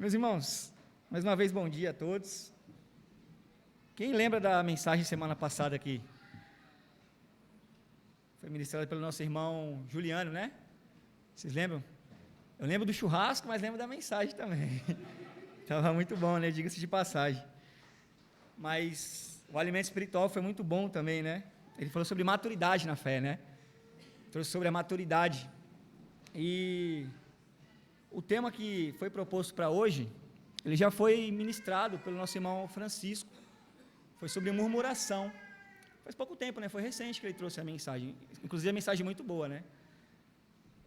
Meus irmãos, mais uma vez bom dia a todos. Quem lembra da mensagem semana passada aqui? Foi ministrada pelo nosso irmão Juliano, né? Vocês lembram? Eu lembro do churrasco, mas lembro da mensagem também. Estava muito bom, né? Diga-se de passagem. Mas o alimento espiritual foi muito bom também, né? Ele falou sobre maturidade na fé, né? Trouxe sobre a maturidade. E o tema que foi proposto para hoje, ele já foi ministrado pelo nosso irmão Francisco. Foi sobre murmuração. Faz pouco tempo, né? Foi recente que ele trouxe a mensagem. Inclusive a mensagem muito boa, né?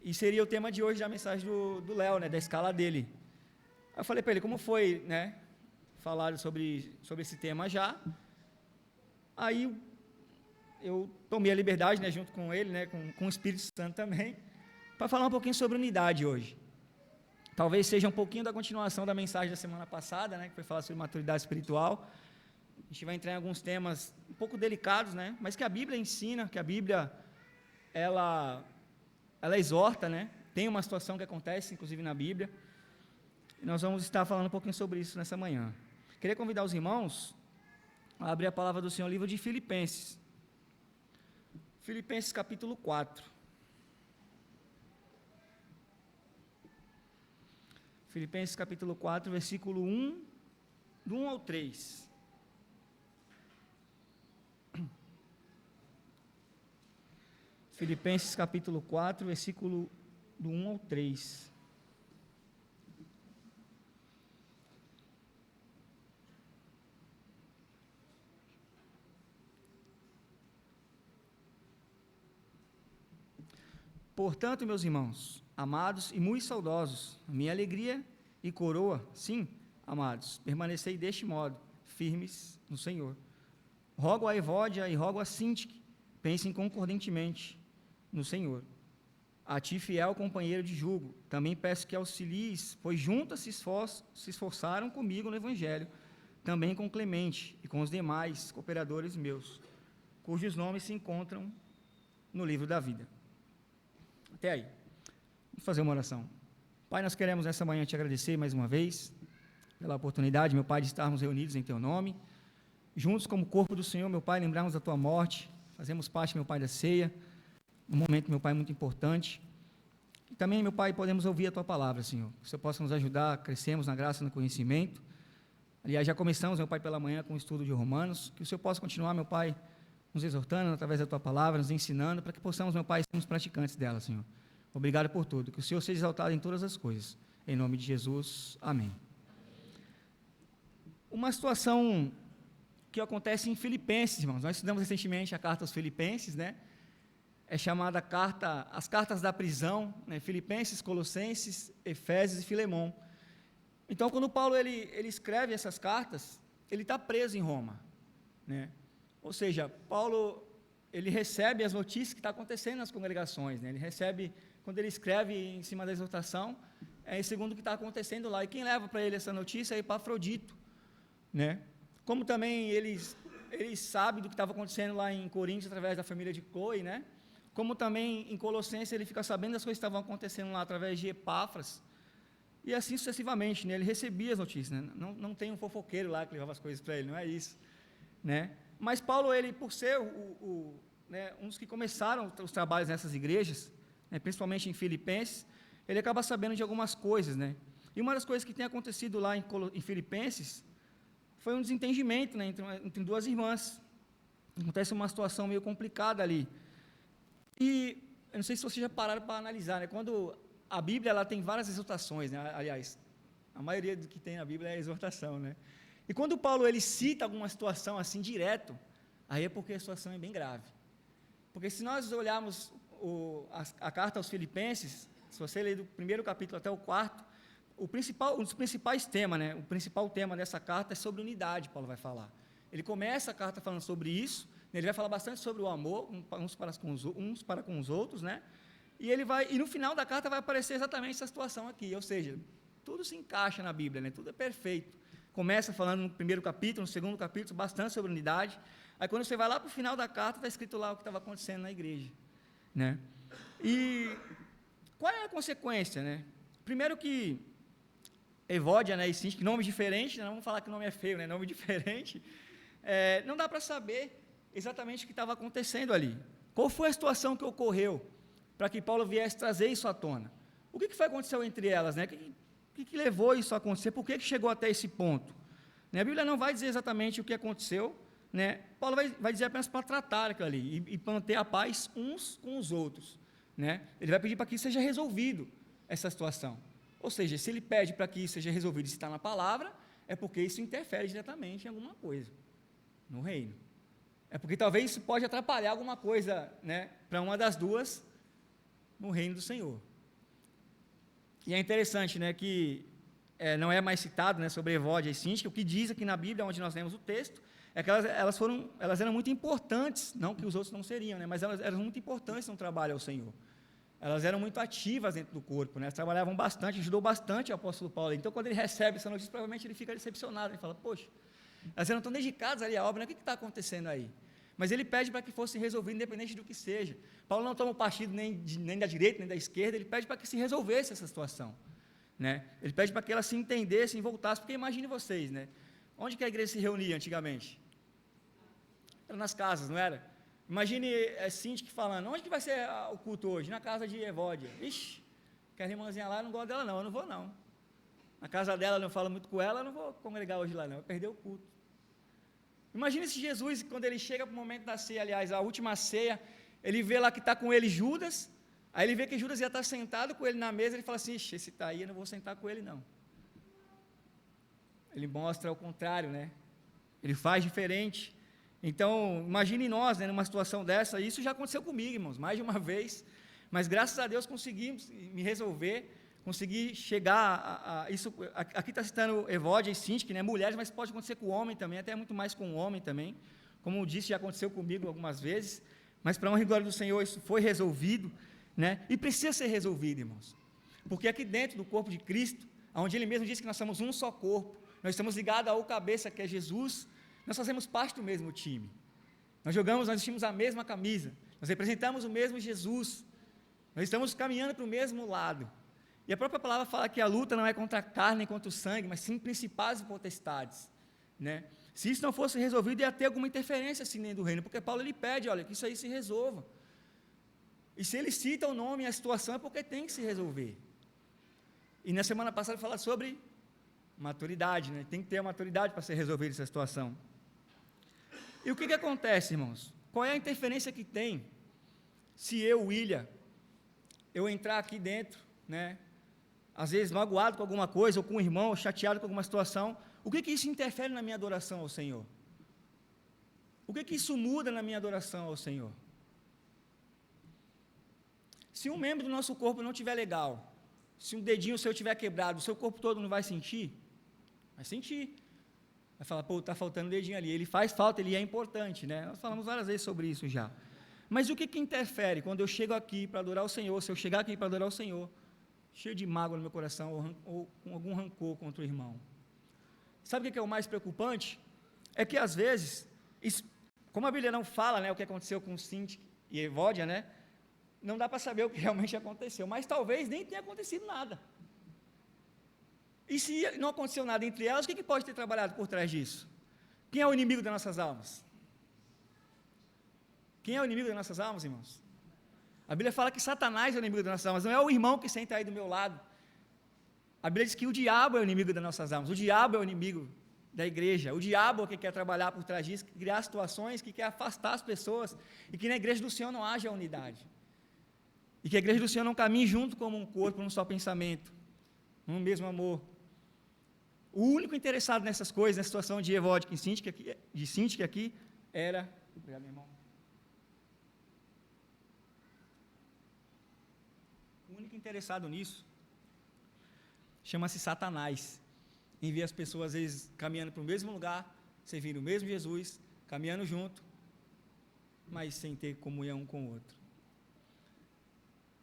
E seria o tema de hoje da mensagem do Léo, né? Da escala dele. Aí eu falei para ele, como foi, né? Falaram sobre esse tema já. Aí eu tomei a liberdade, né? Junto com ele, né? Com o Espírito Santo também, para falar um pouquinho sobre unidade hoje. Talvez seja um pouquinho da continuação da mensagem da semana passada, né, que foi falar sobre maturidade espiritual. A gente vai entrar em alguns temas um pouco delicados, né, mas que a Bíblia ensina, que a Bíblia, ela exorta, né, tem uma situação que acontece, inclusive na Bíblia, e nós vamos estar falando um pouquinho sobre isso nessa manhã. Queria convidar os irmãos a abrir a palavra do Senhor, livro de Filipenses. Filipenses capítulo 4. Filipenses capítulo 4, versículo 1, do 1 ao 3. Filipenses capítulo 4, versículo do 1 ao 3. Portanto, meus irmãos, amados e muito saudosos, minha alegria e coroa, sim, amados, permanecei deste modo, firmes no Senhor. Rogo a Evódia e rogo a Sintique, pensem concordantemente no Senhor. A ti, fiel companheiro de jugo, também peço que auxilies, pois juntas se esforçaram comigo no Evangelho, também com Clemente e com os demais cooperadores meus, cujos nomes se encontram no livro da vida. Até aí. Vamos fazer uma oração. Pai, nós queremos nessa manhã te agradecer mais uma vez pela oportunidade, meu Pai, de estarmos reunidos em Teu nome, juntos como corpo do Senhor, meu Pai, lembrarmos da Tua morte, fazemos parte, meu Pai, da ceia, um momento, meu Pai, muito importante. E também, meu Pai, podemos ouvir a Tua palavra, Senhor, que o Senhor possa nos ajudar a crescermos na graça e no conhecimento. Aliás, já começamos, meu Pai, pela manhã com o estudo de Romanos, que o Senhor possa continuar, meu Pai, nos exortando através da Tua palavra, nos ensinando, para que possamos, meu Pai, sermos praticantes dela, Senhor. Obrigado por tudo, que o Senhor seja exaltado em todas as coisas, em nome de Jesus, amém. Uma situação que acontece em Filipenses, irmãos, nós estudamos recentemente a carta aos Filipenses, né, é chamada as cartas da prisão, né, Filipenses, Colossenses, Efésios e Filemão. Então, quando Paulo ele escreve essas cartas, ele está preso em Roma, né, ou seja, Paulo, ele recebe as notícias que estão acontecendo nas congregações, né, ele recebe, quando ele escreve em cima da exortação, segundo o que está acontecendo lá, e quem leva para ele essa notícia é Epafrodito, né, como também ele sabe do que estava acontecendo lá em Coríntios, através da família de Cloe, né, como também em Colossenses ele fica sabendo das coisas que estavam acontecendo lá, através de Epáfras, e assim sucessivamente, né, ele recebia as notícias, né, não tem um fofoqueiro lá que levava as coisas para ele, não é isso, né, mas Paulo, ele, por ser né, um dos que começaram os trabalhos nessas igrejas, né, principalmente em Filipenses, ele acaba sabendo de algumas coisas, né, e uma das coisas que tem acontecido lá em Filipenses, foi um desentendimento, né, entre duas irmãs, acontece uma situação meio complicada ali, e eu não sei se vocês já pararam para analisar, né, quando a Bíblia, ela tem várias exortações, né, aliás, a maioria do que tem na Bíblia é exortação, né, e quando Paulo, ele cita alguma situação assim, direto, aí é porque a situação é bem grave, porque se nós olharmos a carta aos Filipenses, se você ler do primeiro capítulo até o quarto, um dos principais temas, né, o principal tema dessa carta é sobre unidade, Paulo vai falar. Ele começa a carta falando sobre isso, ele vai falar bastante sobre o amor, uns para com os outros, né, e no final da carta vai aparecer exatamente essa situação aqui, ou seja, tudo se encaixa na Bíblia, né, tudo é perfeito. Começa falando no primeiro capítulo, no segundo capítulo, bastante sobre unidade, aí quando você vai lá para o final da carta, está escrito lá o que estava acontecendo na igreja, né, e qual é a consequência, né? Primeiro que Evódia, né, e Sintique, nome diferente, não vamos falar que o nome é feio, né, nome diferente, não dá para saber exatamente o que estava acontecendo ali. Qual foi a situação que ocorreu para que Paulo viesse trazer isso à tona? O que foi aconteceu entre elas, né? O que levou isso a acontecer? Por que chegou até esse ponto? Né, a Bíblia não vai dizer exatamente o que aconteceu, né? Paulo vai dizer apenas para tratar aquilo ali e manter a paz uns com os outros, né? Ele vai pedir para que seja resolvido essa situação. Ou seja, se ele pede para que isso seja resolvido e está na palavra, é porque isso interfere diretamente em alguma coisa no reino. É porque talvez isso pode atrapalhar alguma coisa, né, para uma das duas no reino do Senhor. E é interessante, né, que não é mais citado, né, sobre Evódia e Sintique. O que diz aqui na Bíblia, onde nós lemos o texto, é que elas eram muito importantes, não que os outros não seriam, né, mas elas eram muito importantes no trabalho ao Senhor. Elas eram muito ativas dentro do corpo, né, elas trabalhavam bastante, ajudou bastante o apóstolo Paulo. Então, quando ele recebe essa notícia, provavelmente ele fica decepcionado, ele fala, poxa, elas eram tão dedicadas ali à obra, né, o que está acontecendo aí? Mas ele pede para que fosse resolvido, independente do que seja. Paulo não toma partido nem da direita, nem da esquerda, ele pede para que se resolvesse essa situação, né? Ele pede para que elas se entendessem e voltassem, porque imagine vocês, né? Onde que a igreja se reunia antigamente? Era nas casas, não era? Imagine Sintique falando, onde que vai ser o culto hoje? Na casa de Evódia. Ixi, aquela irmãzinha lá, eu não gosto dela não, eu não vou não. Na casa dela, eu não falo muito com ela, eu não vou congregar hoje lá não, eu perder o culto. Imagine se Jesus, quando ele chega para o momento da ceia, aliás, a última ceia, ele vê lá que está com ele Judas, aí ele vê que Judas já está sentado com ele na mesa, ele fala assim, ixi, esse está aí, eu não vou sentar com ele não. Ele mostra o contrário, né? Ele faz diferente. Então, imagine nós, né, numa situação dessa, isso já aconteceu comigo, irmãos, mais de uma vez, mas graças a Deus conseguimos me resolver, consegui chegar a isso. Aqui está citando Evódia e Sintique, né, mulheres, mas pode acontecer com o homem também, até muito mais com o homem também, como eu disse, já aconteceu comigo algumas vezes, mas para a honra e glória do Senhor isso foi resolvido, né, e precisa ser resolvido, irmãos, porque aqui dentro do corpo de Cristo, onde Ele mesmo disse que nós somos um só corpo, nós estamos ligados ao cabeça que é Jesus, nós fazemos parte do mesmo time, nós vestimos a mesma camisa, nós representamos o mesmo Jesus, nós estamos caminhando para o mesmo lado, e a própria palavra fala que a luta não é contra a carne nem contra o sangue, mas sim principados e potestades, né? Se isso não fosse resolvido, ia ter alguma interferência assim dentro do reino, porque Paulo ele pede, olha, que isso aí se resolva, e se ele cita o nome e a situação, é porque tem que se resolver. E na semana passada fala sobre maturidade, né? Tem que ter a maturidade para ser resolvida essa situação. E o que acontece, irmãos? Qual é a interferência que tem se William, eu entrar aqui dentro, né, às vezes magoado com alguma coisa, ou com um irmão, ou chateado com alguma situação, o que isso interfere na minha adoração ao Senhor? O que isso muda na minha adoração ao Senhor? Se um membro do nosso corpo não estiver legal, se um dedinho seu estiver quebrado, o seu corpo todo não vai sentir? Vai sentir. Vai falar, pô, está faltando um dedinho ali. Ele faz falta, ele é importante, né? Nós falamos várias vezes sobre isso já. Mas o que interfere quando eu chego aqui para adorar o Senhor, se eu chegar aqui para adorar o Senhor, cheio de mágoa no meu coração, ou com algum rancor contra o irmão? Sabe o que é o mais preocupante? É que às vezes, como a Bíblia não fala, né, o que aconteceu com Sintique e Evódia, né, não dá para saber o que realmente aconteceu, mas talvez nem tenha acontecido nada. E se não aconteceu nada entre elas, o que pode ter trabalhado por trás disso? Quem é o inimigo das nossas almas? Quem é o inimigo das nossas almas, irmãos? A Bíblia fala que Satanás é o inimigo das nossas almas, não é o irmão que senta aí do meu lado. A Bíblia diz que o diabo é o inimigo das nossas almas, o diabo é o inimigo da igreja, o diabo é o que quer trabalhar por trás disso, criar situações que quer afastar as pessoas, e que na igreja do Senhor não haja unidade, e que a igreja do Senhor não caminhe junto como um corpo, num só pensamento, num mesmo amor. O único interessado nessas coisas, nessa situação de Evódia e Sintique aqui, era... Obrigado, meu irmão. O único interessado nisso chama-se Satanás. Envia as pessoas, às vezes, caminhando para o mesmo lugar, servindo o mesmo Jesus, caminhando junto, mas sem ter comunhão um com o outro.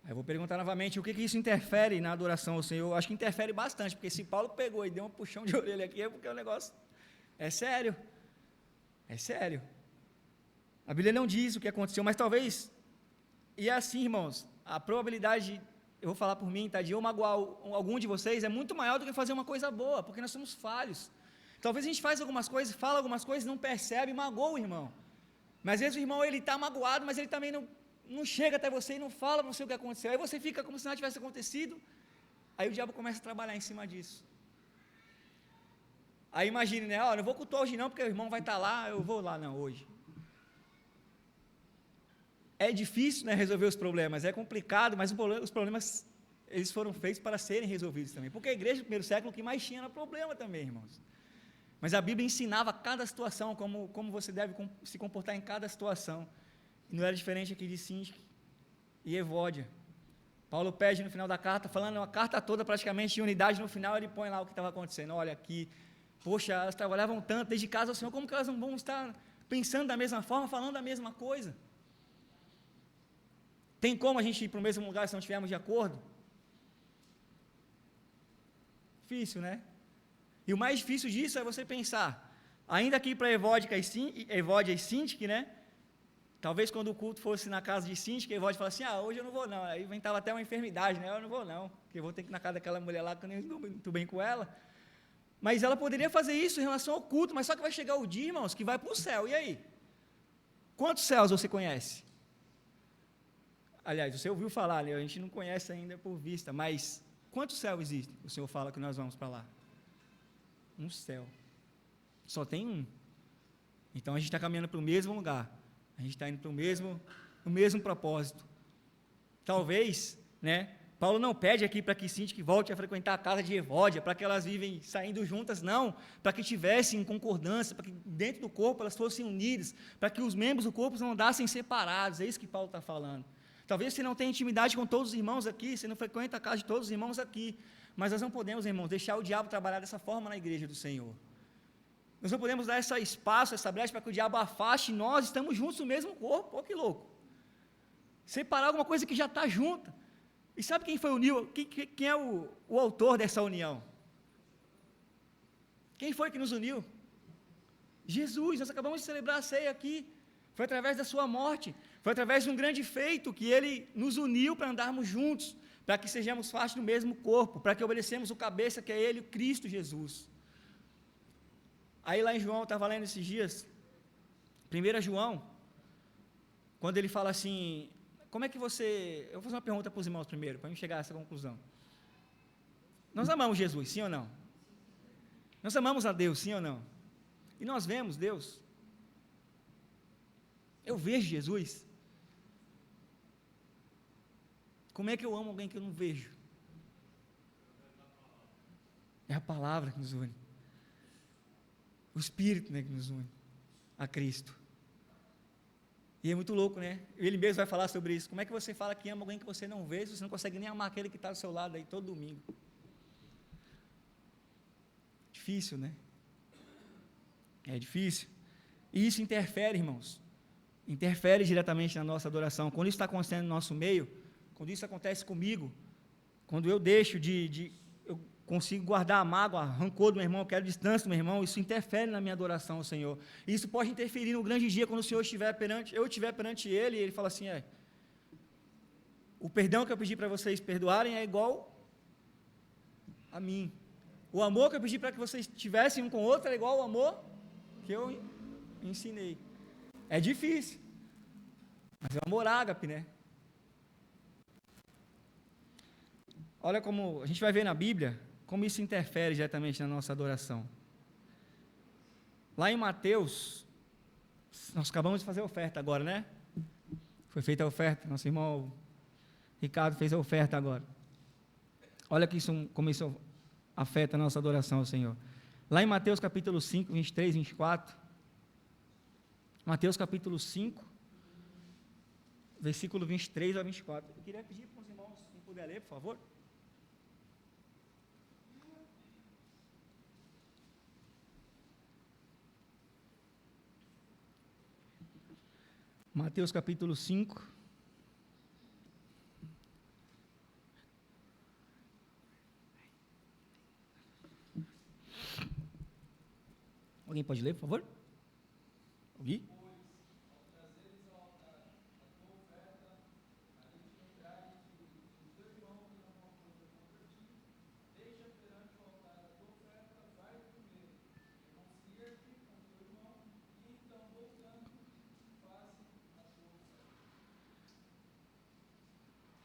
Aí eu vou perguntar novamente, o que isso interfere na adoração ao Senhor? Eu acho que interfere bastante, porque se Paulo pegou e deu um puxão de orelha aqui, é porque o negócio é sério. É sério. A Bíblia não diz o que aconteceu, mas talvez, e é assim, irmãos, a probabilidade eu vou falar por mim, tá? De eu magoar algum de vocês é muito maior do que fazer uma coisa boa, porque nós somos falhos. Talvez a gente faz algumas coisas, fala algumas coisas, não percebe, magoa o irmão. Mas às vezes o irmão, ele está magoado, mas ele também não chega até você e não fala para você o que aconteceu. Aí você fica como se nada tivesse acontecido. Aí o diabo começa a trabalhar em cima disso. Aí imagine, né? Ó, não vou cultuar hoje não, porque o irmão vai estar lá, eu vou lá não hoje. É difícil, né, resolver os problemas, é complicado, mas os problemas, eles foram feitos para serem resolvidos também. Porque a igreja do primeiro século, o que mais tinha era problema também, irmãos. Mas a Bíblia ensinava cada situação, como você deve se comportar em cada situação. E não era diferente aqui de Síndico e Evódia. Paulo pede no final da carta, falando uma carta toda praticamente de unidade, no final ele põe lá o que estava acontecendo. Olha aqui, poxa, elas trabalhavam tanto, desde casa ao Senhor, como que elas não vão estar pensando da mesma forma, falando a mesma coisa? Tem como a gente ir para o mesmo lugar se não estivermos de acordo? Difícil, né? E o mais difícil disso é você pensar, ainda aqui para Evódia e Síndico, né? Talvez quando o culto fosse na casa de Síndico, Evódia falasse assim, hoje eu não vou não. Aí inventava até uma enfermidade, né? Eu não vou não, porque eu vou ter que ir na casa daquela mulher lá, que eu nem estou muito bem com ela. Mas ela poderia fazer isso em relação ao culto, mas só que vai chegar o dia, irmãos, que vai para o céu, e aí? Quantos céus você conhece? Aliás, você ouviu falar, né? A gente não conhece ainda por vista, mas quantos céus existem? O Senhor fala que nós vamos para lá. Um céu. Só tem um. Então a gente está caminhando para o mesmo lugar. A gente está indo para o mesmo propósito. Talvez, né? Paulo não pede aqui para que Síndico volte a frequentar a casa de Evódia, para que elas vivem saindo juntas, não. Para que tivessem concordância, para que dentro do corpo elas fossem unidas, para que os membros do corpo não andassem separados. É isso que Paulo está falando. Talvez você não tenha intimidade com todos os irmãos aqui, você não frequenta a casa de todos os irmãos aqui, mas nós não podemos, irmãos, deixar o diabo trabalhar dessa forma na igreja do Senhor. Nós não podemos dar esse espaço, essa brecha para que o diabo afaste, nós estamos juntos no mesmo corpo. Olha que louco. Separar alguma coisa que já está junta. E sabe quem foi uniu? Quem é o autor dessa união? Quem foi que nos uniu? Jesus. Nós acabamos de celebrar a ceia aqui. Foi através da sua morte. Foi através de um grande feito que ele nos uniu para andarmos juntos, para que sejamos parte do mesmo corpo, para que obedecemos o cabeça que é ele, o Cristo Jesus. Aí lá em João, eu estava lendo esses dias, 1 João, quando ele fala assim, como é que você... Eu vou fazer uma pergunta para os irmãos primeiro, para a gente chegar a essa conclusão. Nós amamos Jesus, sim ou não? Nós amamos a Deus, sim ou não? E nós vemos Deus. Eu vejo Jesus. Como é que eu amo alguém que eu não vejo? É a palavra que nos une. O Espírito, né, que nos une a Cristo. E é muito louco, né? Ele mesmo vai falar sobre isso. Como é que você fala que ama alguém que você não vê, se você não consegue nem amar aquele que está do seu lado aí todo domingo? Difícil, né? É difícil. E isso interfere, irmãos. Interfere diretamente na nossa adoração. Quando isso está acontecendo no nosso meio, quando isso acontece comigo, quando eu deixo eu consigo guardar a mágoa, rancor do meu irmão, eu quero distância do meu irmão, isso interfere na minha adoração ao Senhor. E isso pode interferir no grande dia, quando o Senhor estiver perante Ele, e Ele fala assim, o perdão que eu pedi para vocês perdoarem é igual a mim. O amor que eu pedi para que vocês tivessem um com o outro é igual ao amor que eu ensinei. É difícil, mas é o amor ágape, né? Olha como, a gente vai ver na Bíblia, como isso interfere diretamente na nossa adoração. Lá em Mateus, nós acabamos de fazer a oferta agora, né? Foi feita a oferta, nosso irmão Ricardo fez a oferta agora. Olha que como isso afeta a nossa adoração ao Senhor. Lá em Mateus capítulo 5, 23, 24, Mateus capítulo 5, versículo 23 a 24. Eu queria pedir para os irmãos, se puder ler, por favor. Mateus capítulo 5. Alguém pode ler, por favor? Alguém?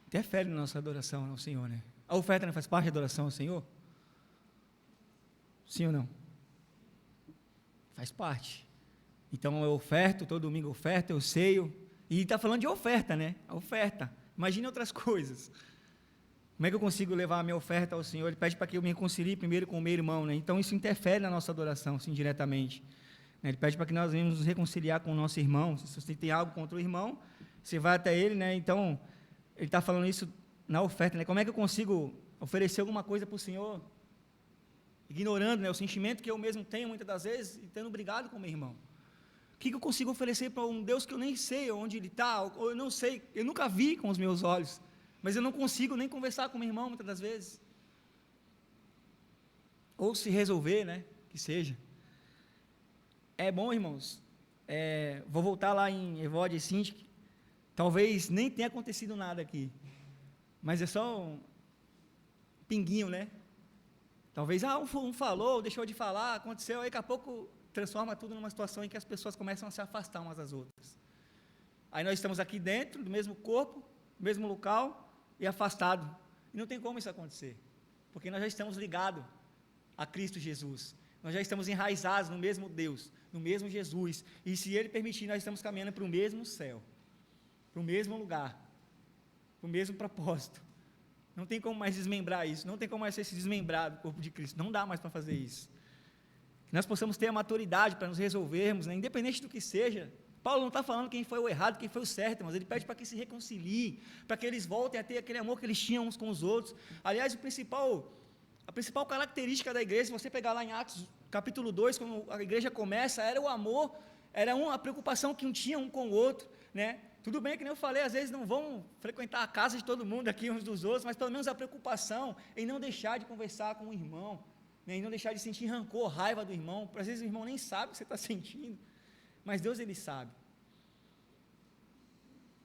interfere na nossa adoração ao Senhor, né? A oferta não faz parte da adoração ao Senhor? Sim ou não? Faz parte. Então eu oferto, todo domingo eu oferto, eu ceio, e está falando de oferta, né? A oferta. Imagine outras coisas. Como é que eu consigo levar a minha oferta ao Senhor? Ele pede para que eu me reconcilie primeiro com o meu irmão, né? Então isso interfere na nossa adoração, assim, diretamente. Ele pede para que nós venhamos nos reconciliar com o nosso irmão. Se você tem algo contra o irmão, você vai até ele, né? Então, ele está falando isso na oferta, né? Como é que eu consigo oferecer alguma coisa para o Senhor, ignorando, né, o sentimento que eu mesmo tenho muitas das vezes, e tendo brigado com o meu irmão? O que eu consigo oferecer para um Deus que eu nem sei onde Ele está, ou eu não sei, eu nunca vi com os meus olhos, mas eu não consigo nem conversar com o meu irmão muitas das vezes, ou se resolver, né, que seja. É bom, irmãos, vou voltar lá em Evode e Sintic, talvez nem tenha acontecido nada aqui, mas é só um pinguinho, né? Talvez, um falou, deixou de falar, aconteceu, aí daqui a pouco transforma tudo numa situação em que as pessoas começam a se afastar umas das outras. Aí nós estamos aqui dentro, do mesmo corpo, do mesmo local, e afastado. E não tem como isso acontecer, porque nós já estamos ligados a Cristo Jesus. Nós já estamos enraizados no mesmo Deus, no mesmo Jesus, e se Ele permitir, nós estamos caminhando para o mesmo céu, para o mesmo lugar, para o mesmo propósito. Não tem como mais desmembrar isso, não tem como mais ser desmembrado do corpo de Cristo, não dá mais para fazer isso. Que nós possamos ter a maturidade para nos resolvermos, né, independente do que seja. Paulo não está falando quem foi o errado, quem foi o certo, mas ele pede para que se reconciliem, para que eles voltem a ter aquele amor que eles tinham uns com os outros. Aliás, a principal característica da igreja, se você pegar lá em Atos capítulo 2, quando a igreja começa, era o amor, era a preocupação que um tinha um com o outro, né? Tudo bem que nem eu falei, às vezes não vão frequentar a casa de todo mundo aqui, uns dos outros, mas pelo menos a preocupação em não deixar de conversar com o irmão, né, em não deixar de sentir rancor, raiva do irmão. Às vezes o irmão nem sabe o que você está sentindo, mas Deus, Ele sabe.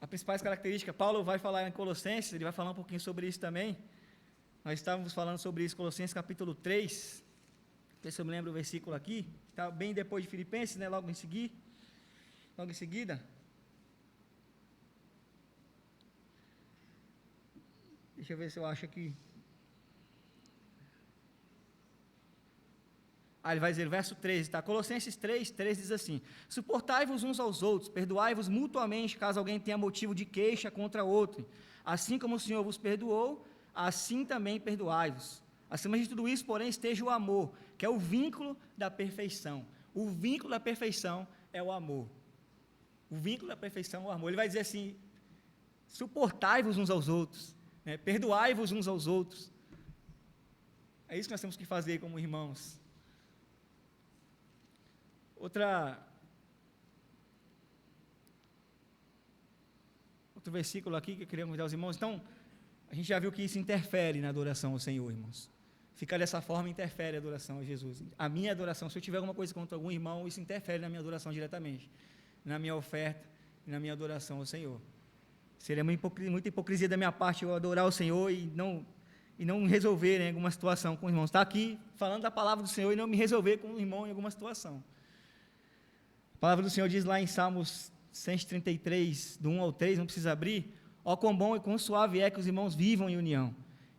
As principais características, Paulo vai falar em Colossenses, ele vai falar um pouquinho sobre isso também. Nós estávamos falando sobre isso, Colossenses capítulo 3, não sei se eu me lembro o versículo aqui, está bem depois de Filipenses, né, logo em seguida. Deixa eu ver se eu acho aqui. Ele vai dizer, verso 13, tá? Colossenses 3 diz assim: suportai-vos uns aos outros, perdoai-vos mutuamente, caso alguém tenha motivo de queixa contra outro. Assim como o Senhor vos perdoou, assim também perdoai-vos. Acima de tudo isso, porém, esteja o amor, que é o vínculo da perfeição. O vínculo da perfeição é o amor. O vínculo da perfeição é o amor. Ele vai dizer assim: suportai-vos uns aos outros, né? Perdoai-vos uns aos outros. É isso que nós temos que fazer como irmãos. Outro versículo aqui que eu queria convidar os irmãos. Então, a gente já viu que isso interfere na adoração ao Senhor, irmãos. Ficar dessa forma interfere a adoração a Jesus. A minha adoração, se eu tiver alguma coisa contra algum irmão, isso interfere na minha adoração diretamente, na minha oferta e na minha adoração ao Senhor. Seria muita hipocrisia da minha parte eu adorar o Senhor e não resolver, né, alguma situação com o irmão. Estar aqui falando da palavra do Senhor e não me resolver com o irmão em alguma situação. A palavra do Senhor diz lá em Salmos 133, do 1 ao 3, não precisa abrir: ó quão bom e quão suave é que os irmãos vivam em união.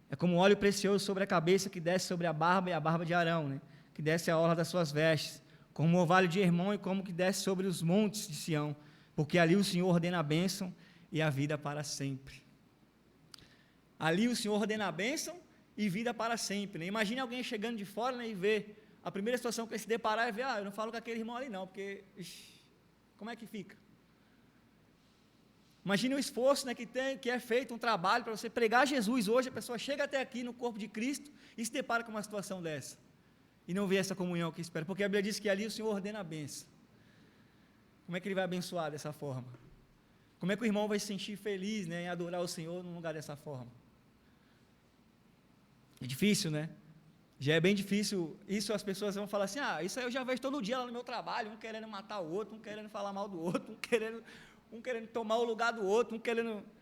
É como óleo precioso sobre a cabeça que desce sobre a barba e a barba de Arão, né, que desce a orla das suas vestes, como o orvalho de Hermon e como que desce sobre os montes de Sião, porque ali o Senhor ordena a bênção e a vida para sempre. Ali o Senhor ordena a bênção e vida para sempre, né? Imagine alguém chegando de fora, né, e ver a primeira situação que ele se deparar é ver: eu não falo com aquele irmão ali não, porque como é que fica? Imagine o esforço, né, que é feito, um trabalho para você pregar Jesus hoje. A pessoa chega até aqui no corpo de Cristo e se depara com uma situação dessa e não vê essa comunhão que espera, porque a Bíblia diz que ali o Senhor ordena a bênção. Como é que ele vai abençoar dessa forma? Como é que o irmão vai se sentir feliz, né, em adorar o Senhor num lugar dessa forma? É difícil, né? Já é bem difícil. Isso as pessoas vão falar assim: isso aí eu já vejo todo dia lá no meu trabalho, um querendo matar o outro, um querendo falar mal do outro, um querendo tomar o lugar do outro,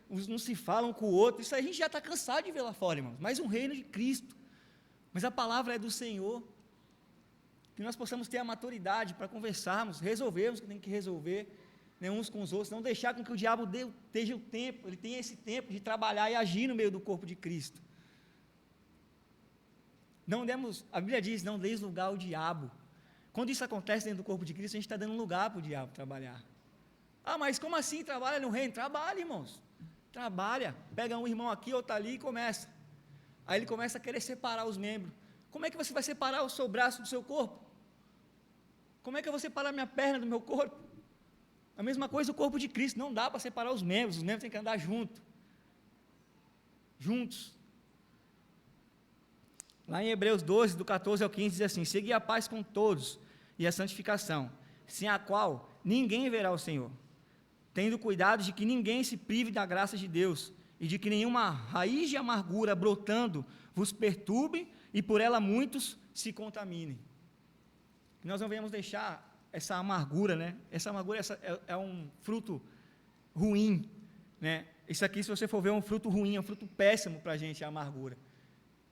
uns não se falam com o outro. Isso aí a gente já está cansado de ver lá fora, irmãos. Mais um reino de Cristo. Mas a palavra é do Senhor. Que nós possamos ter a maturidade para conversarmos, resolvermos o que tem que resolver, né, uns com os outros, não deixar com que o diabo esteja o tempo, ele tenha esse tempo de trabalhar e agir no meio do corpo de Cristo. Não demos, a Bíblia diz, não deis lugar ao diabo. Quando isso acontece dentro do corpo de Cristo, a gente está dando lugar para o diabo trabalhar. Ah, mas como assim trabalha no reino? Trabalha, irmãos. Trabalha. Pega um irmão aqui, outro ali e começa. Aí ele começa a querer separar os membros. Como é que você vai separar o seu braço do seu corpo? Como é que eu vou separar minha perna do meu corpo? A mesma coisa o corpo de Cristo. Não dá para separar os membros têm que andar juntos. Lá em Hebreus 12, do 14 ao 15, diz assim: segui a paz com todos e a santificação, sem a qual ninguém verá o Senhor, tendo cuidado de que ninguém se prive da graça de Deus, e de que nenhuma raiz de amargura brotando vos perturbe, e por ela muitos se contaminem. Nós não venhamos deixar essa amargura, né? Essa amargura é um fruto ruim, né? Isso aqui, se você for ver, é um fruto ruim, é um fruto péssimo para a gente, a amargura.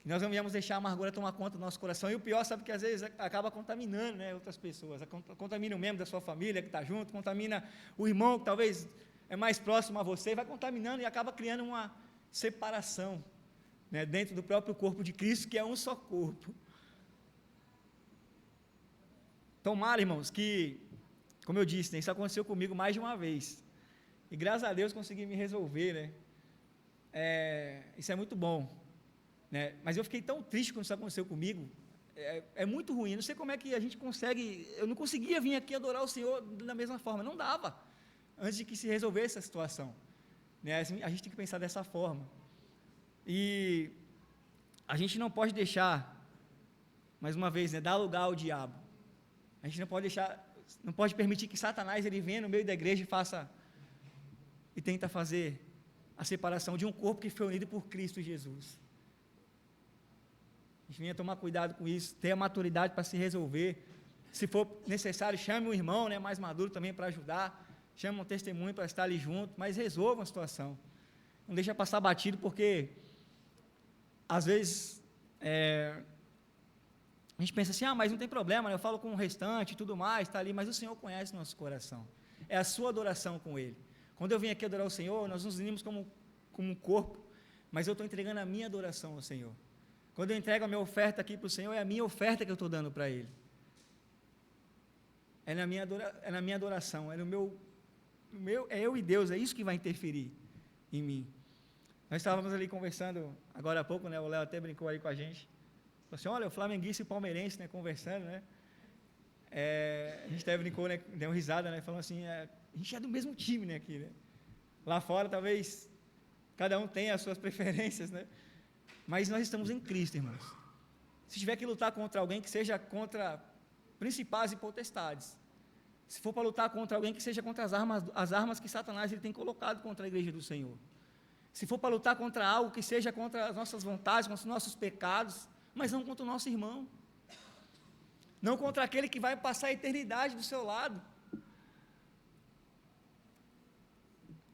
Que nós não viemos deixar a amargura tomar conta do nosso coração, e o pior, sabe, que às vezes acaba contaminando, né, outras pessoas, contamina o membro da sua família que está junto, contamina o irmão que talvez é mais próximo a você, vai contaminando e acaba criando uma separação, né, dentro do próprio corpo de Cristo, que é um só corpo. Tomara, irmãos, que, como eu disse, né, isso aconteceu comigo mais de uma vez, e graças a Deus consegui me resolver, né, isso é muito bom. Né? Mas eu fiquei tão triste quando isso aconteceu comigo, é muito ruim, não sei como é que a gente consegue, eu não conseguia vir aqui adorar o Senhor da mesma forma, não dava, antes de que se resolvesse essa situação, né? A gente tem que pensar dessa forma, e a gente não pode deixar, mais uma vez, né, dar lugar ao diabo, a gente não pode permitir que Satanás ele venha no meio da igreja e tenta fazer a separação de um corpo que foi unido por Cristo Jesus. A gente venha tomar cuidado com isso, ter a maturidade para se resolver. Se for necessário, chame um irmão, né, mais maduro também para ajudar, chame um testemunho para estar ali junto, mas resolva a situação. Não deixa passar batido, porque às vezes a gente pensa assim, mas não tem problema, né, eu falo com o restante e tudo mais, está ali, mas o Senhor conhece o nosso coração. É a sua adoração com Ele. Quando eu vim aqui adorar o Senhor, nós nos unimos como um corpo, mas eu estou entregando a minha adoração ao Senhor. Quando eu entrego a minha oferta aqui para o Senhor, é a minha oferta que eu estou dando para Ele. É na minha adoração, é eu e Deus, é isso que vai interferir em mim. Nós estávamos ali conversando, agora há pouco, né, o Léo até brincou aí com a gente, falou assim, olha, o flamenguista e o palmeirense, né, conversando, né, a gente até brincou, né, deu uma risada, né, falando assim, a gente é do mesmo time, né, aqui, né, lá fora talvez cada um tenha as suas preferências, né, mas nós estamos em Cristo, irmãos. Se tiver que lutar contra alguém, que seja contra principais e potestades. Se for para lutar contra alguém, que seja contra as armas que Satanás ele tem colocado contra a igreja do Senhor. Se for para lutar contra algo, que seja contra as nossas vontades, contra os nossos pecados, mas não contra o nosso irmão. Não contra aquele que vai passar a eternidade do seu lado.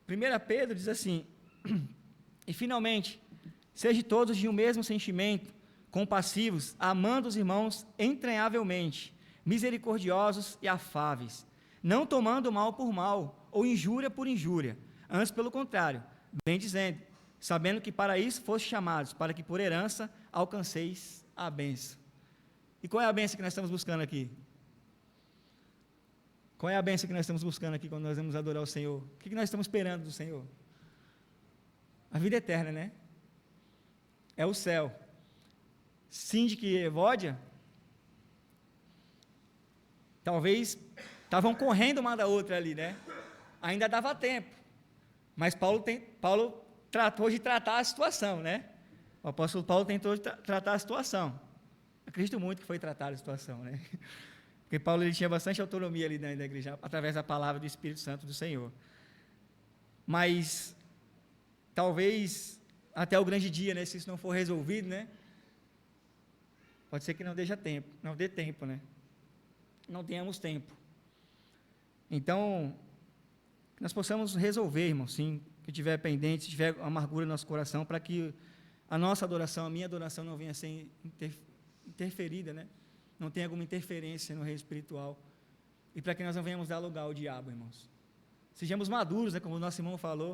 1 Pedro diz assim, e finalmente, sejam todos de um mesmo sentimento, compassivos, amando os irmãos entranhavelmente, misericordiosos e afáveis, não tomando mal por mal, ou injúria por injúria, antes pelo contrário, bem dizendo, sabendo que para isso fostes chamados, para que por herança alcanceis a bênção. E qual é a bênção que nós estamos buscando aqui? Qual é a bênção que nós estamos buscando aqui quando nós vamos adorar o Senhor? O que nós estamos esperando do Senhor? A vida eterna, né? É o céu. Síndico e Evódia, talvez estavam correndo uma da outra ali, né? Ainda dava tempo, mas Paulo tratou de tratar a situação, né? O apóstolo Paulo tentou tratar a situação. Acredito muito que foi tratada a situação, né? Porque Paulo ele tinha bastante autonomia ali dentro da igreja, através da palavra do Espírito Santo do Senhor. Mas talvez até o grande dia, né, se isso não for resolvido, né, pode ser que não dê tempo, né, não tenhamos tempo. Então, que nós possamos resolver, irmão, sim, que tiver pendente, se tiver amargura no nosso coração, para que a nossa adoração, a minha adoração não venha a ser interferida, né, não tenha alguma interferência no reino espiritual, e para que nós não venhamos dar lugar ao diabo, irmãos. Sejamos maduros, né, como o nosso irmão falou,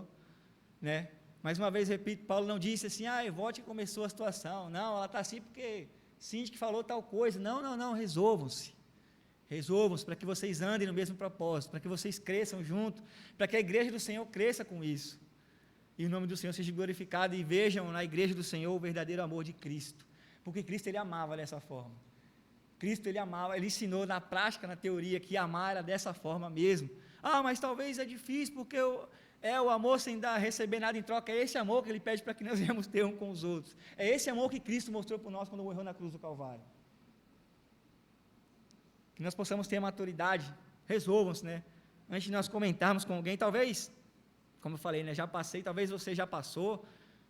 né? Mais uma vez, repito, Paulo não disse assim, volte que começou a situação. Não, ela está assim porque síndico falou tal coisa. Não, resolvam-se. Resolvam-se para que vocês andem no mesmo propósito, para que vocês cresçam junto, para que a igreja do Senhor cresça com isso. E o nome do Senhor seja glorificado e vejam na igreja do Senhor o verdadeiro amor de Cristo. Porque Cristo, Ele amava dessa forma. Cristo, Ele amava, Ele ensinou na prática, na teoria, que amar era dessa forma mesmo. Mas talvez é difícil porque o amor sem receber nada em troca. É esse amor que Ele pede para que nós venhamos ter um com os outros. É esse amor que Cristo mostrou por nós quando morreu na cruz do Calvário. Que nós possamos ter maturidade. Resolvam-se, né? Antes de nós comentarmos com alguém, talvez, como eu falei, né, já passei, talvez você já passou,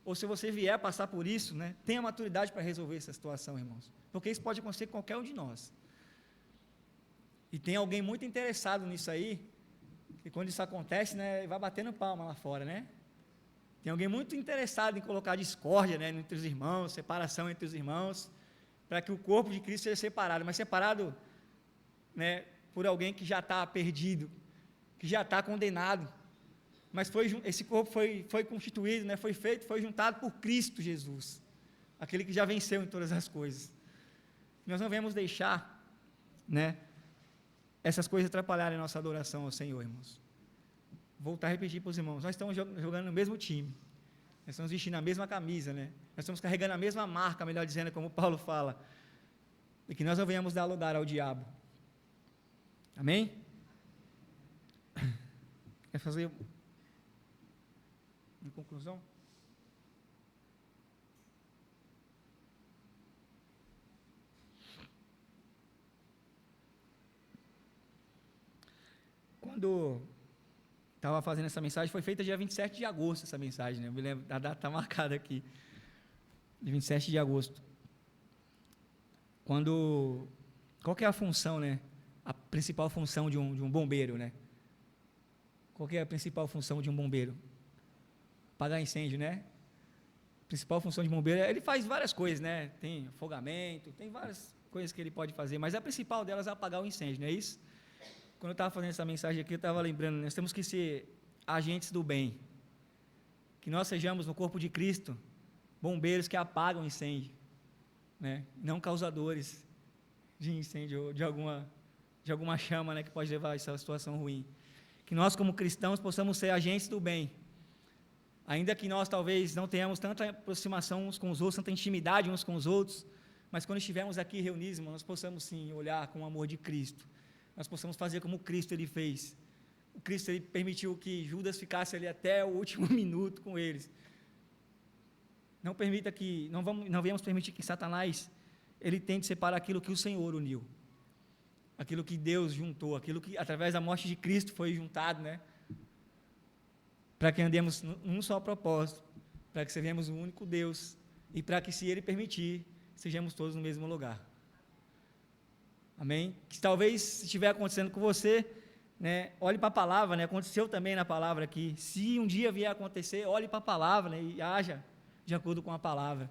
ou se você vier passar por isso, né, tenha maturidade para resolver essa situação, irmãos. Porque isso pode acontecer com qualquer um de nós. E tem alguém muito interessado nisso aí, e quando isso acontece, né, vai batendo palma lá fora, né? Tem alguém muito interessado em colocar discórdia, né, entre os irmãos, separação entre os irmãos, para que o corpo de Cristo seja separado, mas separado, né, por alguém que já está perdido, que já está condenado, mas esse corpo foi constituído, né, foi juntado por Cristo Jesus, aquele que já venceu em todas as coisas. Nós não devemos deixar, né, essas coisas atrapalharem a nossa adoração ao Senhor, irmãos. Voltar a repetir para os irmãos, nós estamos jogando no mesmo time, nós estamos vestindo a mesma camisa, né, nós estamos carregando a mesma marca, melhor dizendo, como Paulo fala, e que nós não venhamos dar lugar ao diabo. Amém? Quer fazer uma conclusão? Quando estava fazendo essa mensagem, foi feita dia 27 de agosto, essa mensagem, né? Eu me lembro, a data está marcada aqui, de 27 de agosto. Qual que é a função, né? A principal função de um bombeiro, né? Qual que é a principal função de um bombeiro? Apagar incêndio, né? A principal função de um bombeiro, ele faz várias coisas, né? Tem afogamento, tem várias coisas que ele pode fazer, mas a principal delas é apagar o incêndio, não é isso? Quando eu estava fazendo essa mensagem aqui, eu estava lembrando, nós temos que ser agentes do bem, que nós sejamos no corpo de Cristo, bombeiros que apagam incêndio, né? Não causadores de incêndio ou de alguma chama, né, que pode levar a essa situação ruim. Que nós, como cristãos, possamos ser agentes do bem, ainda que nós talvez não tenhamos tanta aproximação uns com os outros, tanta intimidade uns com os outros, mas quando estivermos aqui reunidos, nós possamos sim olhar com o amor de Cristo, nós possamos fazer como Cristo Ele fez. O Cristo, Ele permitiu que Judas ficasse ali até o último minuto com eles. Não venhamos permitir que Satanás, ele tente separar aquilo que o Senhor uniu, aquilo que Deus juntou, aquilo que através da morte de Cristo foi juntado, né? Para que andemos num só propósito, para que sejamos um único Deus, e para que, se Ele permitir, sejamos todos no mesmo lugar. Amém? Que talvez, se estiver acontecendo com você, né, olhe para a palavra, né? Aconteceu também na palavra aqui. Se um dia vier a acontecer, olhe para a palavra, né, e haja de acordo com a palavra.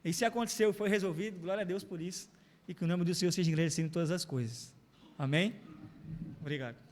E se aconteceu, foi resolvido, glória a Deus por isso, e que o nome do Senhor seja engrandecido em todas as coisas. Amém? Obrigado.